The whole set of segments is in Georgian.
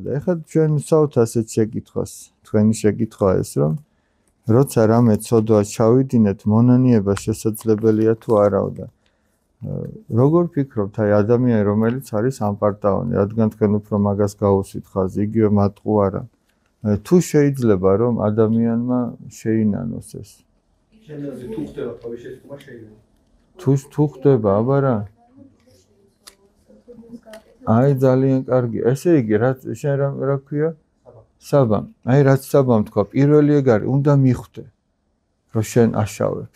და ეხლა ჩვენ ვსაუთ ასეთ შეკითხვას. თქვენი შეკითხვა ეს რომ როცა რამე ცოდვა ჩავიდინეთ, მონანიება შესაძლებელია თუ არაო და როგორ ფიქრობთ, აი ადამიანი რომელიც არის ამპარტაონი, რადგან თქვენ უფრო მაგას გაუსვით ხაზი, იგივე მატყუ არა. თუ შეიძლება რომ ადამიანმა შეინანოს ეს. თუ ხდება თავის შეკითხვა შეიძლება. თუ ხდება, აბა რა. აი ძალიან კარგი. ესე იგი, შენ რა ქვია? საბამ. აი რაც საბამ თქვა, პირველი ეგ არის, უნდა მიხვდე, რომ შენ აშავებ.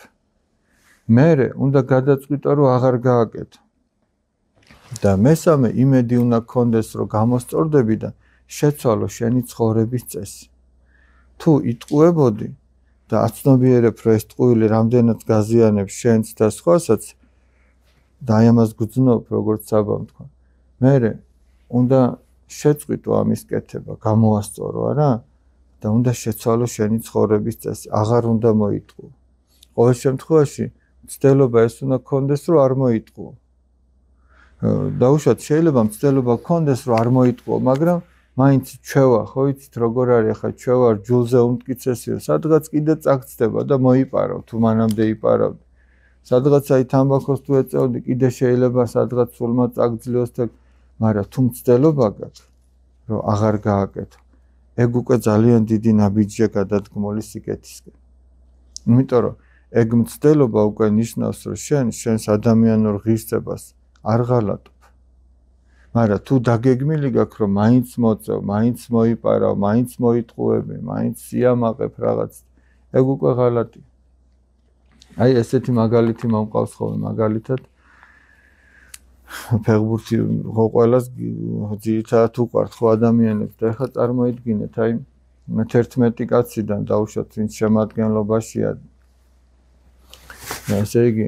მერე უნდა გადაწყვიტო, რომ აღარ გააკეთო. და მესამე იმედი უნდა გქონდეს, რომ გამოსწორდები და შეცვალო შენი ცხოვრების წესი. თუ იტყუებოდი და აცნობიერებ, რომ ეს ტყუილი რამდენად გაზიანებს შენს და სხვასაც და აი ამას გძნობ, როგორც საბამ თქვა. მერე უნდა შეწყვიტო ამის კეთება, გამოასწორო, არა? და უნდა შეცვალო შენი ცხოვრების წესი, აღარ უნდა მოიტყუო. ყოველ შემთხვევაში მცდელობა ეს უნდა გქონდეს, რომ არ მოიტყუო. დაუშვათ შეიძლება მცდელობა გქონდეს, რომ არ მოიტყუო, მაგრამ მაინც ჩვევა, ხო იცით როგორ არის ახლა ჩვევა ჯულზე უმტკიცესია, სადღაც კიდე წაგწდება და მოიპარავ, თუ მანამდე იპარავდი. სადღაც აი თამბაქოს თუ ეწევდი, კიდე შეიძლება სადღაც სულმა წაგძლიოს და მაგრამ თუ მცდელობა გაქვს, რომ აღარ გააკეთო. ეგ უკვე ძალიან დიდი ნაბიჯია გადადგმული სიკეთისკენ. იმიტომ რომ ეგ მცდელობა უკვე ნიშნავს, რომ შენს ადამიანურ ღირსებას არ ღალატობ. მაგრამ თუ დაგეგმილი გაქვს, რომ მაინც მოწევ, მაინც მოიპარავ, მაინც მოიტყუები, მაინც სიამაყებ რაღაც, ეგ უკვე ღალატია. აი ესეთი მაგალითი მომყავს ხოლმე მაგალითად ფეხბურთი ყველას ძირითადად უყვართ ხო ადამიანებს და ეხლა წარმოიდგინეთ აი 11 კაციდან დაუშვათ ვინც შემადგენლობაშია ესე იგი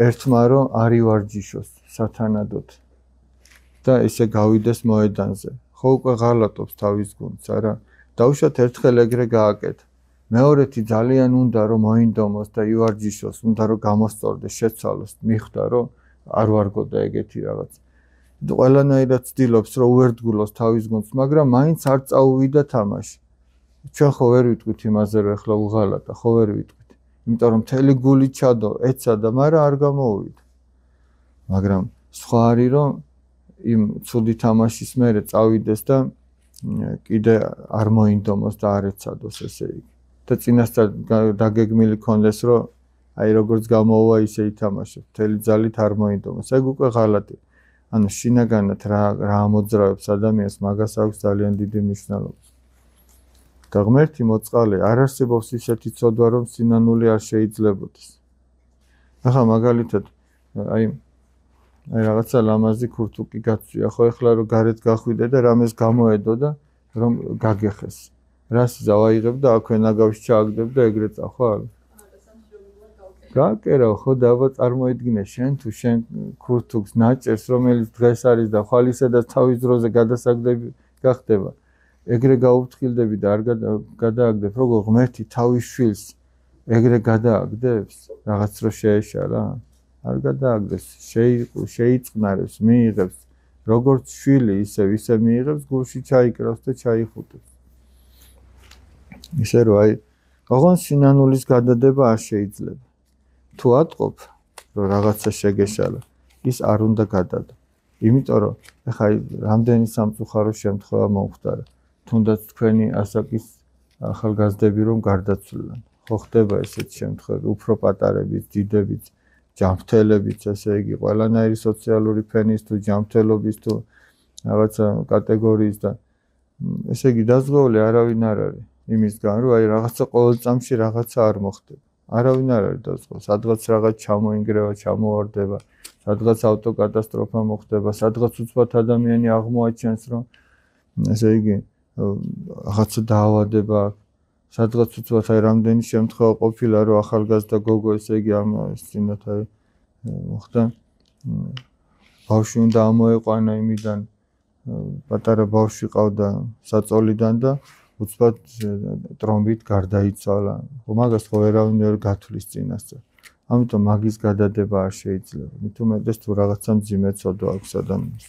ერთმა რომ არ ივარჯიშოს სათანადოდ და ესე გავიდეს მოედანზე ხო უკვე ღალატობს თავის გუნდს არა დაუშვათ ერთხელ ეგრე გააკეთა მეორეთი ძალიან უნდა რომ მოინდომოს და ივარჯიშოს უნდა რომ გამოსწორდეს შეცვალოს მიხვდა რომ არ ვარგოდა ეგეთი რაღაც. ყველანაირად ცდილობს რომ უერთგულოს თავის გუნდს, მაგრამ მაინც არ წაუვიდა თამაში. ჩვენ ხო ვერ ვიტყვით იმაზე რომ ეხლა უღალატა, ხო ვერ ვიტყვით. იმიტომ რომ მთელი გული ჩადო, ეცა და მაგრამ არ გამოუვიდა. მაგრამ სხვა არის რომ იმ ცუდი თამაშის მერე წავიდეს და კიდე არ მოინდომოს და არ ეცადოს ესე იგი. და წინასწარ დაგეგმილი ქონდეს რომ აი როგორც გამოუვა ისე ითამაშებს, მთელი ძალით არ მოინდომოს. ეგ უკვე ღალატია. ანუ შინაგანად რა ამოძრავებს ადამიანს, მაგას აქვს ძალიან დიდი მნიშვნელობა. და ღმერთი მოწყალე, არ არსებობს ისეთი ცოდვა, რომ სინანული არ შეიძლებოდეს. ახლა მაგალითად, აი რაღაცა ლამაზი ქურთუკი გაწვია, ხო ეხლა რომ გარეთ გახვიდე და რამეს გამოედო და რომ გაგეხეს. რას ზავაიღებ და აქვე ნაგავში ჩააგდებ და ეგრე წახვალ. გააკერავ ხო და აბა წარმოიდგინე შენ თუ შენ ქურთუკს ნაჭერს რომელიც დღეს არის და ხვალისადაც თავის დროზე გადასაგდები გახდება ეგრე გაუფრთხილდები და არ გადააგდებ როგორ ღმერთი თავის შვილს ეგრე გადააგდებს რაღაც რო შეეშალა არ გადააგდეს შეიწყნარებს მიიღებს როგორც შვილი ისე მიიღებს გულში ჩაიკრავს და ჩაიხუტებს ისე რომ აი ოღონდ სინანულის გადადება არ შეიძლება თუ ატყობ რომ რაღაცა შეგეშალა ის არ უნდა გადადო იმიტომ რომ ეხლა რამდენი სამწუხარო შემთხვევა მომხდარა თუნდაც თქვენი ასაკის ახალგაზრდები რომ გარდაცვლილან ხო ხდება ესეთი შემთხვევები უფრო პატარებიც დიდებიც ჯანმრთელებიც ესე იგი ყველანაირი სოციალური ფენის თუ ჯანმრთელობის თუ რაღაცა კატეგორიის და ესე იგი დაზღვეული არავინ არ არის იმისგან რომ აი რაღაცა ყოველ წამში რაღაცა არ მოხდება არავინ არ არის დაზღვეული სადღაც რაღაც ჩამოინგრევა ჩამოვარდება სადღაც ავტოკატასტროფა მოხდება სადღაც უცბად ადამიანი აღმოაჩენს რომ ესე იგი რაღაცა დაავადება სადღაც უცბად აი რამდენი შემთხვევა ყოფილა რომ ახალგაზრდა გოგო ესე იგი ამ წინათ აი მოხდა ბავშვი უნდა ამოეყვანა იმიდან პატარა ბავშვი ყავდა საწოლიდან და უცბად ტრომბით გარდაიცვალა. მაგას ხო ვერავინ ვერ გათვლის წინასწარ. ამიტომ მაგის გადადება არ შეიძლება. მით უმეტეს თუ რაღაცა მძიმე ცოდვა აქვს ადამიანს.